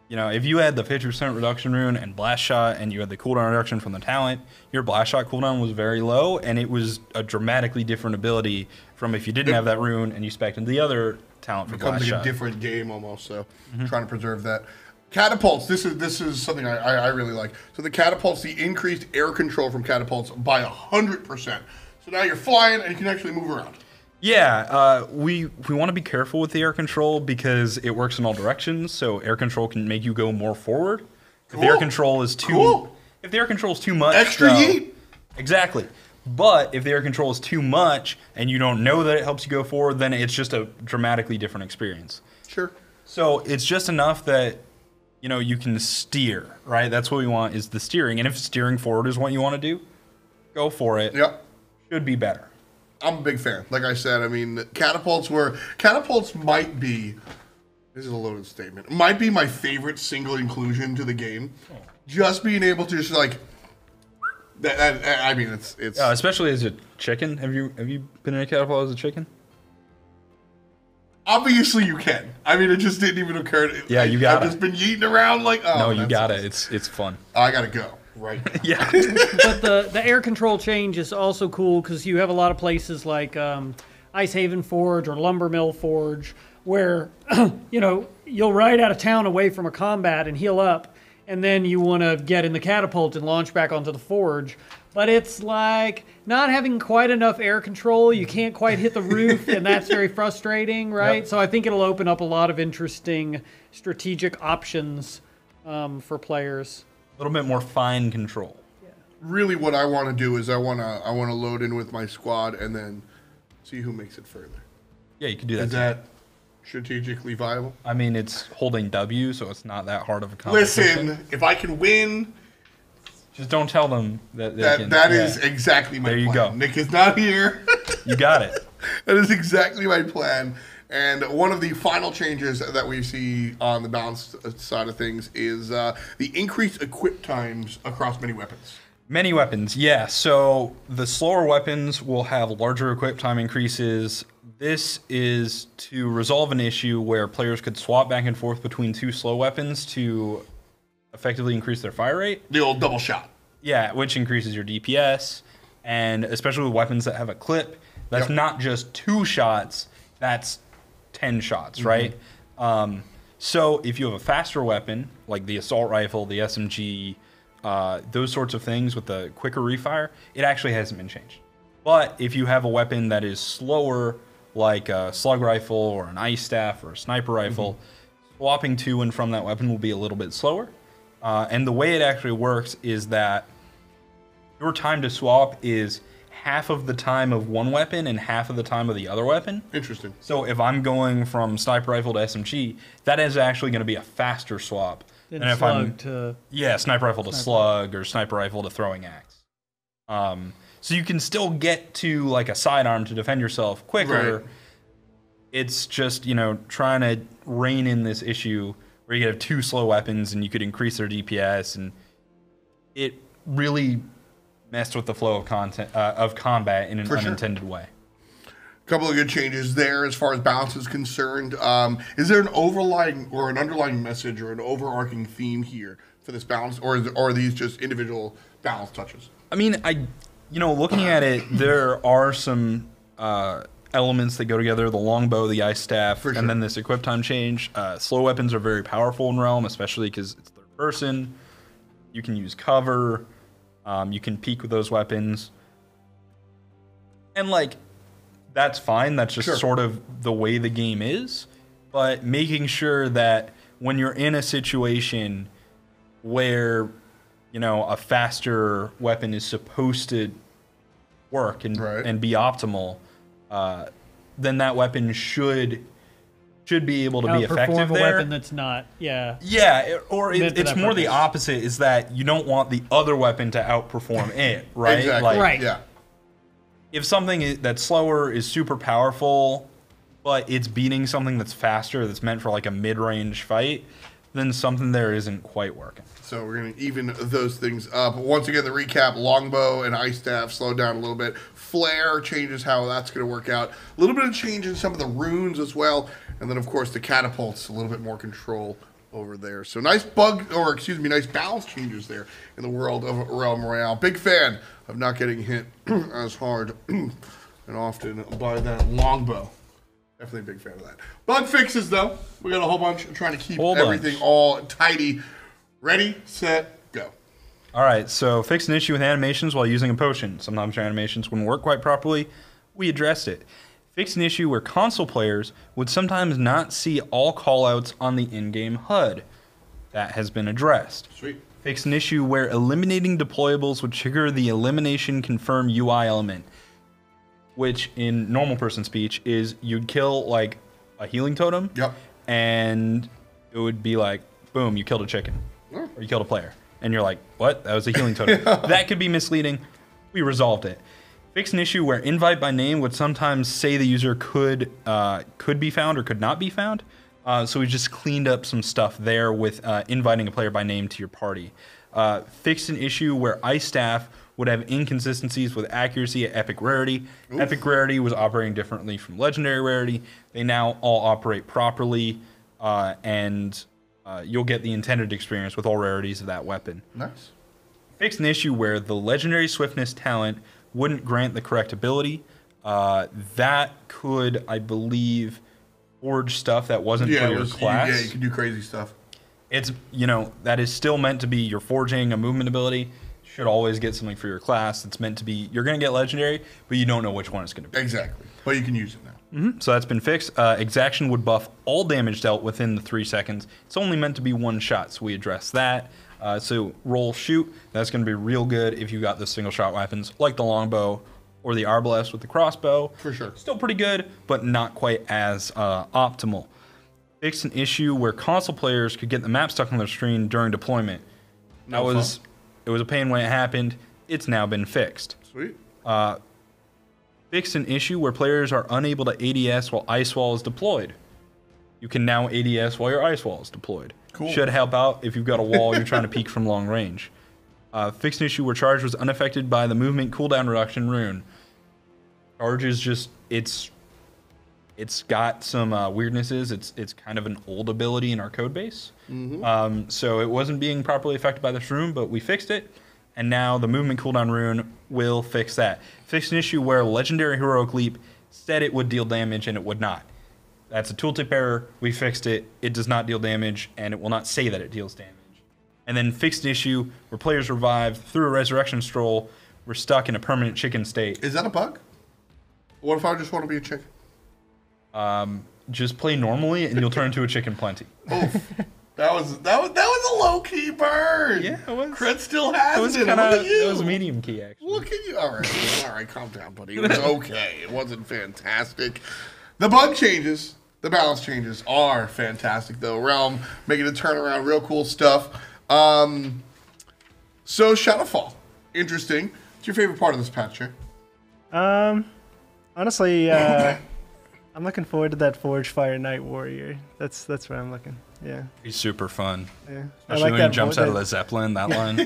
If you had the 50% reduction rune and blast shot and you had the cooldown reduction from the talent, your blast shot cooldown was very low, and it was a dramatically different ability from if you didn't have that rune and you spec'd into the other talent for blast shot. It becomes like a different game almost, so trying to preserve that. Catapults, this is something I really like. So the catapults, the increased air control from catapults by 100%. So now you're flying and you can actually move around. Yeah, we want to be careful with the air control because it works in all directions. So air control can make you go more forward. If the air control is too much, extra yeet. Exactly. But if the air control is too much and you don't know that it helps you go forward, then it's just a dramatically different experience. Sure. So it's just enough that you can steer, right? That's what we want, is the steering. And if steering forward is what you want to do, go for it. Yep. Should be better. I'm a big fan. Like I said, I mean, catapults might be, this is a loaded statement, might be my favorite single inclusion to the game. Just being able to just like, I mean, it's especially as a chicken. Have you been in a catapult as a chicken? Obviously you can. I mean, it just didn't even occur. Yeah, you got it. I've just been yeeting around like, oh. No, you got it. It's fun. I gotta go. Right. Yeah. But the air control change is also cool because you have a lot of places like Ice Haven Forge or Lumber Mill Forge where, you'll ride out of town away from a combat and heal up, and then you want to get in the catapult and launch back onto the forge. But it's like not having quite enough air control. You can't quite hit the roof, and that's very frustrating, right? Yep. So I think it'll open up a lot of interesting strategic options for players. A little bit more fine control. Yeah. Really, what I want to do is I want to load in with my squad and then see who makes it further. Yeah, you can do that. Is that strategically viable? I mean, it's holding W, so it's not that hard of a competition. Listen, if I can win, just don't tell them that they can. That is exactly my plan. There you go. Nick is not here. You got it. That is exactly my plan. And one of the final changes that we see on the balanced side of things is the increased equip times across many weapons. Many weapons, yeah. So the slower weapons will have larger equip time increases. This is to resolve an issue where players could swap back and forth between two slow weapons to effectively increase their fire rate. The old double shot. Yeah, which increases your DPS, and especially with weapons that have a clip, that's not just 2 shots, that's 10 shots, right? So if you have a faster weapon, like the assault rifle, the SMG, those sorts of things with the quicker refire, it actually hasn't been changed. But if you have a weapon that is slower, like a slug rifle or an ice staff or a sniper rifle, swapping to and from that weapon will be a little bit slower. And the way it actually works is that your time to swap is half of the time of one weapon and half of the time of the other weapon. Interesting. So if I'm going from sniper rifle to SMG, that is actually going to be a faster swap Then than if slug I'm to sniper rifle to slug or sniper rifle to throwing axe. So you can still get to like a sidearm to defend yourself quicker. Right. It's just, you know, trying to rein in this issue where you could have 2 slow weapons and you could increase their DPS, and it really messed with the flow of combat in an unintended way. A couple of good changes there as far as balance is concerned. Is there an overlying or an underlying message or an overarching theme here for this balance, or are these just individual balance touches? I mean, looking at it, there are some elements that go together: the longbow, the ice staff, and then this equip time change. Slow weapons are very powerful in Realm, especially because it's third person. You can use cover. You can peek with those weapons. And, like, that's fine. That's just sort of the way the game is. But making sure that when you're in a situation where, you know, a faster weapon is supposed to work and be optimal, then that weapon should be able to be effective a there. weapon that's not, it's more the purpose. opposite, is that you don't want the other weapon to outperform it, right? Exactly. Like, Right. Yeah. if something that's slower is super powerful, but it's beating something that's faster, that's meant for like a mid-range fight, then something there isn't quite working. So we're going to even those things up. Once again, the recap: longbow and ice staff slowed down a little bit. Flare changes how that's going to work out. A little bit of change in some of the runes as well. And then, of course, the catapults, a little bit more control over there. So nice nice balance changes there in the world of Realm Royale. Big fan of not getting hit as hard and often by that longbow. Definitely a big fan of that. Bug fixes, though. We got a whole bunch. I'm trying to keep everything all tidy. Ready, set, go. All right, so fix an issue with animations while using a potion. Sometimes your animations wouldn't work quite properly. We addressed it. Fix an issue where console players would sometimes not see all callouts on the in-game HUD. That has been addressed. Sweet. Fix an issue where eliminating deployables would trigger the elimination confirm UI element, which in normal person speech is you'd kill like a healing totem. Yep. And it would be like, boom, you killed a chicken. Or you killed a player. And you're like, what? That was a healing totem. That could be misleading. We resolved it. Fix an issue where invite by name would sometimes say the user could be found or could not be found. So we just cleaned up some stuff there with inviting a player by name to your party. Fixed an issue where ice staff would have inconsistencies with accuracy at epic rarity. Oof. Epic rarity was operating differently from legendary rarity. They now all operate properly, and you'll get the intended experience with all rarities of that weapon. Nice. Fixed an issue where the legendary swiftness talent wouldn't grant the correct ability. That could, I believe, forge stuff that wasn't for your class. Yeah, you can do crazy stuff. It's, that is still meant to be your forging a movement ability. Should always get something for your class. It's meant to be, you're going to get legendary, but you don't know which one it's going to be. Exactly. But you can use it now. Mm-hmm. So that's been fixed. Exaction would buff all damage dealt within the 3 seconds. It's only meant to be one shot, so we addressed that. So roll shoot, that's going to be real good if you got the single shot weapons like the longbow or the arbalest with the crossbow. For sure. Still pretty good, but not quite as optimal. Fixed an issue where console players could get the map stuck on their screen during deployment. It was a pain when it happened. It's now been fixed. Sweet. Fixed an issue where players are unable to ADS while Ice Wall is deployed. You can now ADS while your Ice Wall is deployed. Cool. Should help out if you've got a wall you're trying to peek from long range. Fixed an issue where charge was unaffected by the movement cooldown reduction rune. Charge is just, it's It's got some weirdnesses. It's kind of an old ability in our code base. So it wasn't being properly affected by this rune, but we fixed it. And now the movement cooldown rune will fix that. Fixed an issue where Legendary Heroic Leap said it would deal damage and it would not. That's a tooltip error. We fixed it. It does not deal damage, and it will not say that it deals damage. And then fixed an issue where players revive through a resurrection stroll. We're stuck in a permanent chicken state. Is that a bug? What if I just want to be a chicken? Just play normally, and you'll turn into a chicken plenty. Oof. That was a low key burn. Yeah, it was. Crit still has it. Kinda, Look at you. it was medium key, actually. Look at you. All right, calm down, buddy. It was okay. It wasn't fantastic. The bug changes, the balance changes are fantastic, though. Realm making a turnaround, real cool stuff. So Shadowfall, interesting. What's your favorite part of this patch, Jay? Honestly, I'm looking forward to that Forge Fire Night Warrior. That's where I'm looking. Yeah. He's super fun. Yeah. Especially when he jumps out of the Zeppelin, that line.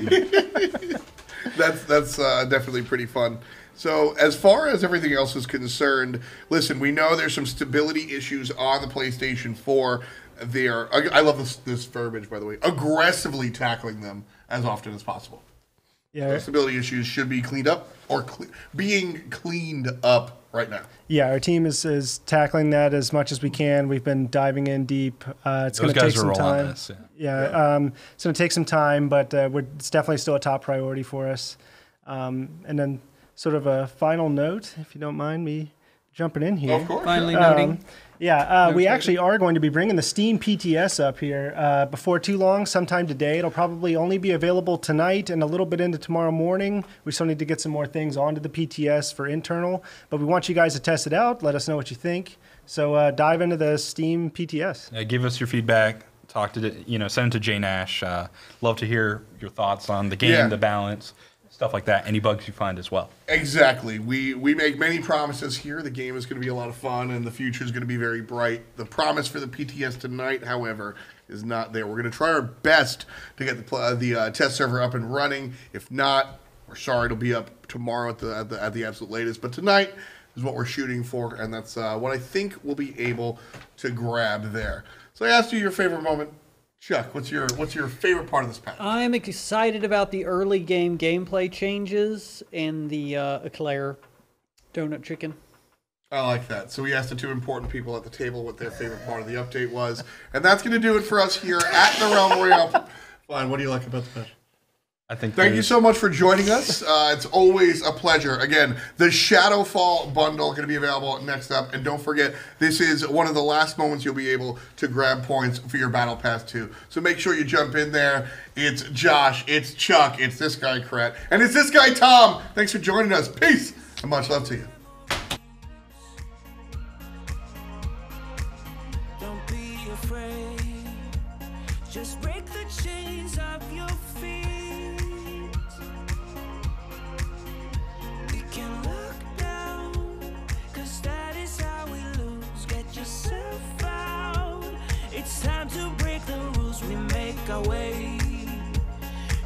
That's definitely pretty fun. So as far as everything else is concerned, listen, we know there's some stability issues on the PlayStation 4. I love this verbiage, by the way, aggressively tackling them as often as possible. Yeah. Stability issues should be cleaned up or being cleaned up right now. Yeah, our team is tackling that as much as we can. We've been diving in deep. It's going to take some time. It's going to take some time, but it's definitely still a top priority for us. And then sort of a final note, if you don't mind me jumping in here. Of course. Finally noting. We actually are going to be bringing the Steam PTS up here before too long, sometime today. It'll probably only be available tonight and a little bit into tomorrow morning. We still need to get some more things onto the PTS for internal, but we want you guys to test it out. Let us know what you think. So dive into the Steam PTS. Yeah, give us your feedback. Talk to send it to Jay Nash. Love to hear your thoughts on the game, the balance, stuff like that. Any bugs you find as well. Exactly. We make many promises here. The game is going to be a lot of fun, and the future is going to be very bright. The promise for the PTS tonight, however, is not there. We're going to try our best to get the test server up and running. If not, we're sorry. It'll be up tomorrow at the absolute latest. But tonight is what we're shooting for, and that's what I think we'll be able to grab there. So I asked you your favorite moment. Chuck, what's your favorite part of this patch? I'm excited about the early game gameplay changes and the Eclair donut chicken. I like that. So we asked the two important people at the table what their favorite part of the update was. And that's going to do it for us here at the Realm Royale. Fine, what do you like about the patch? Thank you so much for joining us. It's always a pleasure. Again, the Shadowfall Bundle going to be available next up. And don't forget, this is one of the last moments you'll be able to grab points for your Battle Pass too. So make sure you jump in there. It's Josh, it's Chuck, it's this guy, Kret, and it's this guy, Tom. Thanks for joining us. Peace, and much love to you. Don't be afraid. Just break the chains of your feet. It's time to break the rules, we make our way.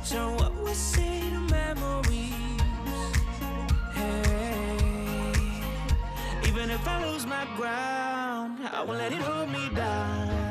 Turn what we say to memories. Hey, even if I lose my ground, I won't let it hold me down.